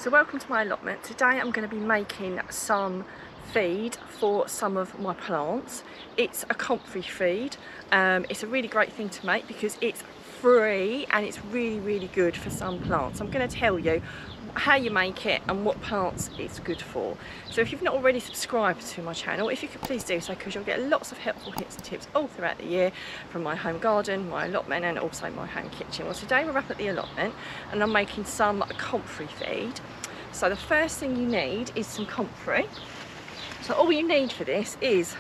So welcome to my allotment. Today I'm going to be making some feed for some of my plants. It's a Comfrey feed. It's a really great thing to make because it's free and it's really good for some plants. I'm going to tell you how you make it and what plants it's good for. So if you've not already subscribed to my channel, if you could please do so, because you'll get lots of helpful hints and tips all throughout the year from my home garden, my allotment and also my home kitchen. Well, today we're up at the allotment and I'm making some Comfrey feed. So the first thing you need is some Comfrey. So all you need for this is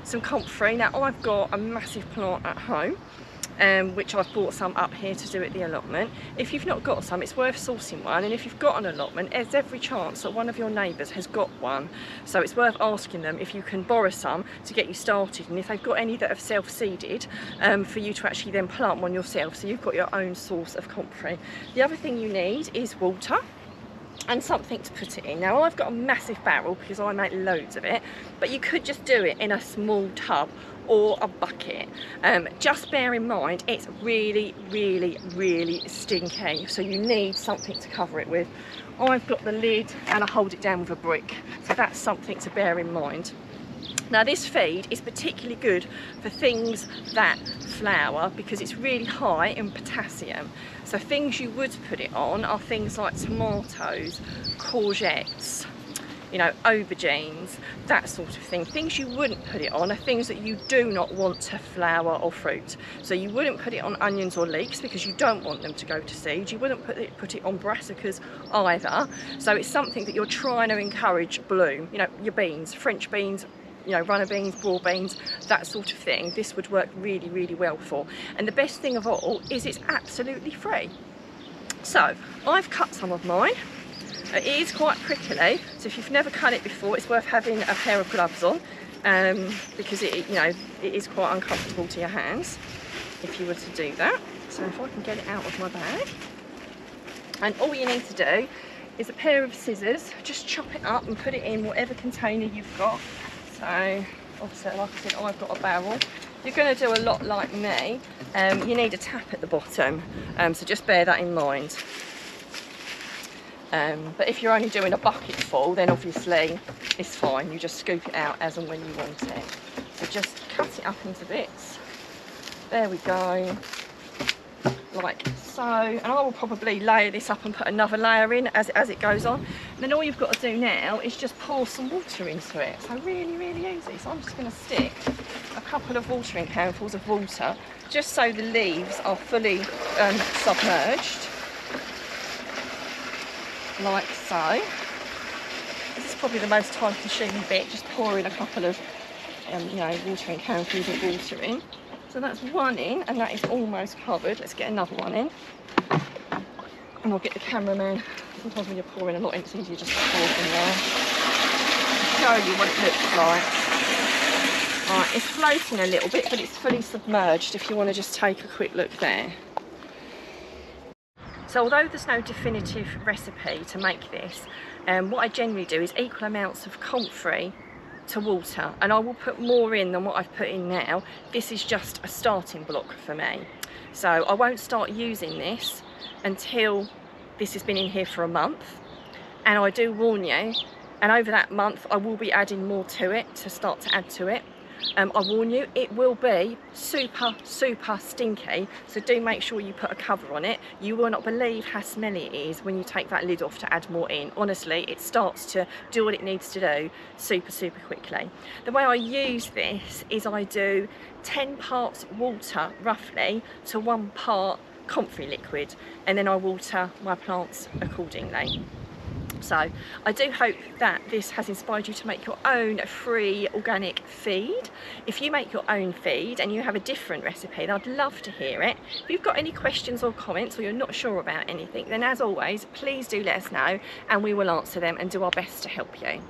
some Comfrey. Now I've got a massive plant at home, which I've bought some up here to do at the allotment. If you've not got some, it's worth sourcing one, and if you've got an allotment, there's every chance that one of your neighbours has got one, so it's worth asking them if you can borrow some to get you started, and if they've got any that have self-seeded, for you to actually then plant one yourself, so you've got your own source of Comfrey. The other thing you need is water and something to put it in. Now I've got a massive barrel because I make loads of it, but you could just do it in a small tub or a bucket. Just bear in mind it's really stinky, so you need something to cover it with. I've got the lid and I hold it down with a brick, so that's something to bear in mind. Now this feed is particularly good for things that flower because it's really high in potassium. So things you would put it on are things like tomatoes, courgettes, you know, aubergines, that sort of thing. Things you wouldn't put it on are things that you do not want to flower or fruit. So you wouldn't put it on onions or leeks because you don't want them to go to seed. You wouldn't put it on brassicas either. So it's something that you're trying to encourage bloom. You know, your beans, French beans, you know, runner beans, broad beans, that sort of thing. This would work really well for. And the best thing of all is it's absolutely free. So I've cut some of mine. It is quite prickly, so if you've never cut it before, it's worth having a pair of gloves on, because it is quite uncomfortable to your hands if you were to do that. So if I can get it out of my bag, and all you need to do is a pair of scissors. Just chop it up and put it in whatever container you've got. So obviously, like I said, I've got a barrel. You're going to do a lot like me. You need a tap at the bottom, so just bear that in mind. But if you're only doing a bucket full, then obviously it's fine. You just scoop it out as and when you want it. So just cut it up into bits. There we go, like so. And I will probably layer this up and put another layer in as it goes on. And then all you've got to do now is just pour some water into it. So really easy. So I'm just going to stick a couple of watering handfuls of water just so the leaves are fully submerged. Like so. This is probably the most time consuming bit, just pouring a couple of watering handfuls of water in. So that's one in, and that is almost covered. Let's get another one in, and I'll get the cameraman. Sometimes when you're pouring a lot in, it's easier just to pour from there. I'll show you what it looks like. Right, it's floating a little bit, but it's fully submerged if you want to just take a quick look there. So although there's no definitive recipe to make this, what I generally do is equal amounts of Comfrey to water, and I will put more in than what I've put in now. This is just a starting block for me. So I won't start using this until this has been in here for a month, and I do warn you, and over that month I will be adding more to it to start to add to it. I warn you, it will be super stinky, so do make sure you put a cover on it. You will not believe how smelly it is when you take that lid off to add more in. Honestly, it starts to do what it needs to do super quickly. The way I use this is I do 10 parts water roughly to 1 part Comfrey liquid, and then I water my plants accordingly. So I do hope that this has inspired you to make your own free organic feed. If you make your own feed and you have a different recipe, then I'd love to hear it. If you've got any questions or comments, or you're not sure about anything, then as always, please do let us know and we will answer them and do our best to help you.